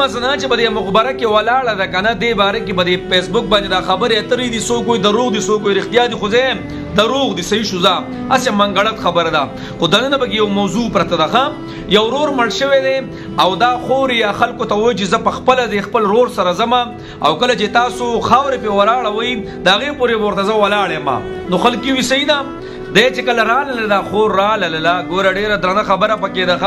مثلا چې په دې مخبره کې ولاړه ده کنه دې باره کې په دې فیسبوک باندې دا خبرې اترې دي سو کوئی دروغ دي سو کوئی رښتیا دي خو زه دروغ دي صحیح شو ځه اسه منګړت خبره ده خو دنه به یو موضوع پرته ده یو رور مړ شوی دی او دا خور یا خلکو ته وایي زه په خپل د خپل رور سره زما او کله چې تاسو خاورې په ولاړه وي دا غي پورې ورته زه ولاړې ما نو خلک وی صحیح ده د چې کله رااله دا خور رااله لا ګور ډیره درنه خبره پکې ده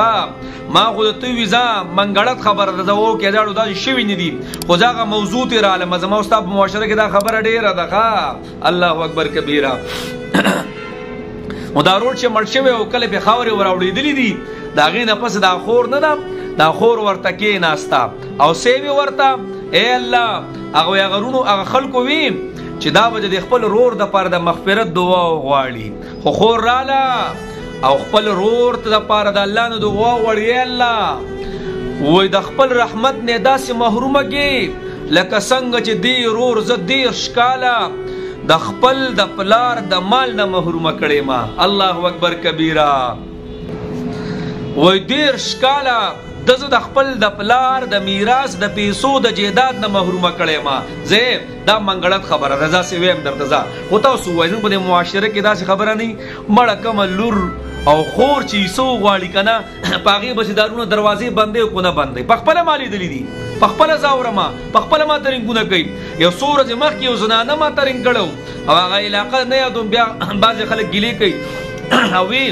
ما خو ته ویزا منګړت خبره ده او کې دا د شوی نه دي خو دا موضوع ته رااله مزما استاد په معاشره کې دا خبره ډیره ده الله اکبر کبیره مدارور چې مړ شوی او کله په خاورې وراوړېدلې دي دا غي نه پس دا خور نه ده دا خور ورته کې ناستا او سیوی ورته اے الله هغه غرونو هغه خلکو وی چې دا وجه د خپل رور د پاره د مغفرت دعا غواړي خو خور رااله او خپل رور ته د پاره د الله نه دعا غواړي الله وای د خپل رحمت نه داسې محرومه کې لکه څنګه چې دی رور ز دیر شکاله د خپل د پلار د مال نه محرومه کړي ما الله اکبر کبیره وای دیر شکاله د خپل د پلار د میراث د پیسو د جیداد نه محرومه کړي ما زه دا منګړت خبره رضا سی ویم درته خو تاسو وایي په معاشره کې داسې خبره نه مړه کم لور او خور چې سو غواړي کنه پاغي بشدارونو دروازې بندې کو نه بندې پخپل مالی دلی دي پخپل زاورما پخپل ما ترنګونه کوي یو سورج مخ کې زنانه ما ترنګ کړو او هغه علاقه نه یادوم بیا بعض خلک ګلی کوي او وی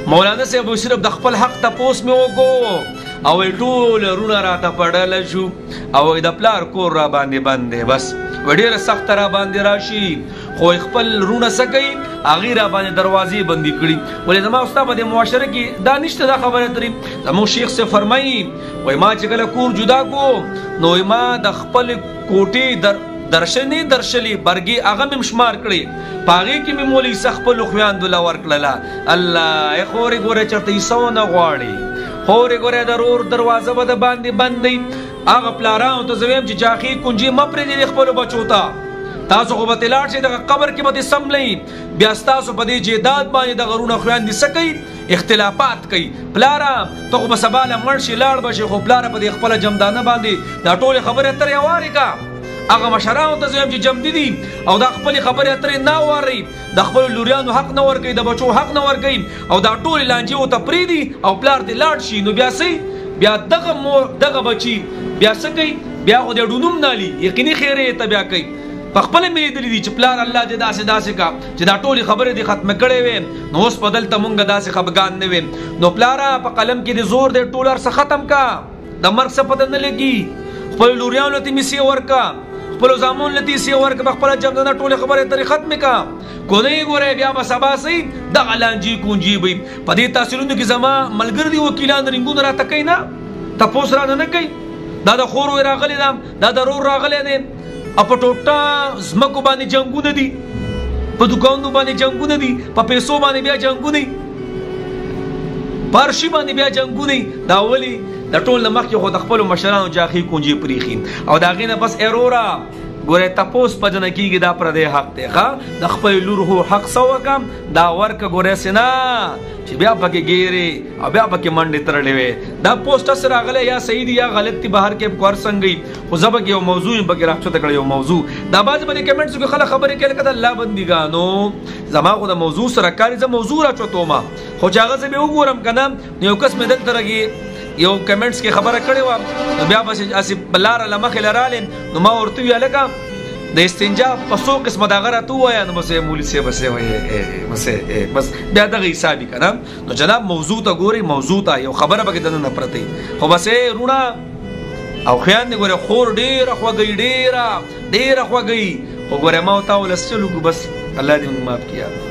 مولانا صاحب صرف د خپل حق تپوس مې وګو او ټول رونه راته پړل شو او د پلار کور را باندې باندې بس وډیره سخت را باندې راشي خو خپل رونه سکی اغه را باندې دروازې بندي کړي ولې زما استاد په معاشره کې دا نشته دا خبره ترې زمو شیخ سے فرمایي وای ما چې کله کور جدا کو نو ما د خپل کوټي درشلی برګي هغه مم شمار کړي پاغي کې مې مولوی سخپل خویان دلا ورکړه الله خوري ګوره چرته سونه غواړي خوري ګوره ضرور دروازه به باندې بندي هغه پلارانو ته زویم چې جاخي کنجي مپرې دي خپل بچو ته تاسو خو به تلاړ شئ د قبر کې به سملئ بیا تاسو په دې جیداد باندې د غرونه خویان دي سکی اختلافات کوي پلاره ته خو به سبا له مړ شي لاړ به شي خو پلاره په دې خپله جمدانه باندې دا ټولې خبرې اترې هوارې کا هغه مشرانو ته زویم چې جمدي دي او دا خپلې خبرې اترې نه واري د خپلو لوریانو حق نه ورکوي د بچو حق نه ورکوي او دا ټولې لانجې ورته پرېږدي او پلار دې لاړ شي نو بیا څه بیا دغه مور دغه بچي بیا څه کوي بیا خو د ډونوم نالي یقیني خیرې ته بیا کوي پخپل مې لیدلې دي چې پلار الله دې داسې کا چې دا ټولې خبرې دې ختمه کړې وې نو اوس په دلته مونږ داسې خفګان نه وې نو پلاره په قلم کې دې زور دې ټول څه ختم کا د مرګ څه پته نه لګي خپل لوریانو ته مې سی ورکا خپل زامون لتی سی ورکا په خپل جمدانه ټولې خبرې ترې ختمه کا کو نه ګوره بیا به سبا سي د علانجي کونجي وي په دې تاثیرونو کې زما ملګری دي وکیلان رنګونه را تکای نه تاسو را نه کوي دا د خور راغلي دا د رور راغلي دي په ټوټه زمکو باندې جنگونه دي په دکانونو باندې جنگونه دي په پیسو باندې بیا جنگونه پارشي باندې بیا جنگونه دا ولي د ټول مخکې خو د خپل مشرانو جاخي کونجي پریخي او دا غینه بس ایرورا ګوره تپوس پجن کیږي دا پر دې حق دی د خپل لور هو حق سوکم دا ورک ګوره سینا چې بیا پکې ګيري او بیا پکې منډه ترلې وي دا پوسټ سره غلې یا صحیح دي یا غلط دي بهر کې کور څنګه خو زبک یو موضوع پکې راځته کړی یو موضوع دا باز باندې کمنټس کې خلک خبرې کوي کده الله بندګانو زما خو د موضوع سره کاری زما موضوع راچوتو ما خو چاغه زه به وګورم کنه یو کس مې دلته راګي یو کمنټس کې خبره کړې و بیا بس اسی بلار لمخ لرالین نو ما ورته ویلګه د استنجا په څو قسمه دا غره تو وای نو بس مولوی سی بس وای بس بیا دغه حسابي کنه نو جناب موضوع ته ګوري موضوع ته یو خبره بګی دنه پرته خو بس رونه او خیان دی ګوره خور ډیر خوګی ډیر خوګی خو ګوره ما او تا ولسلو بس الله دې معاف کړي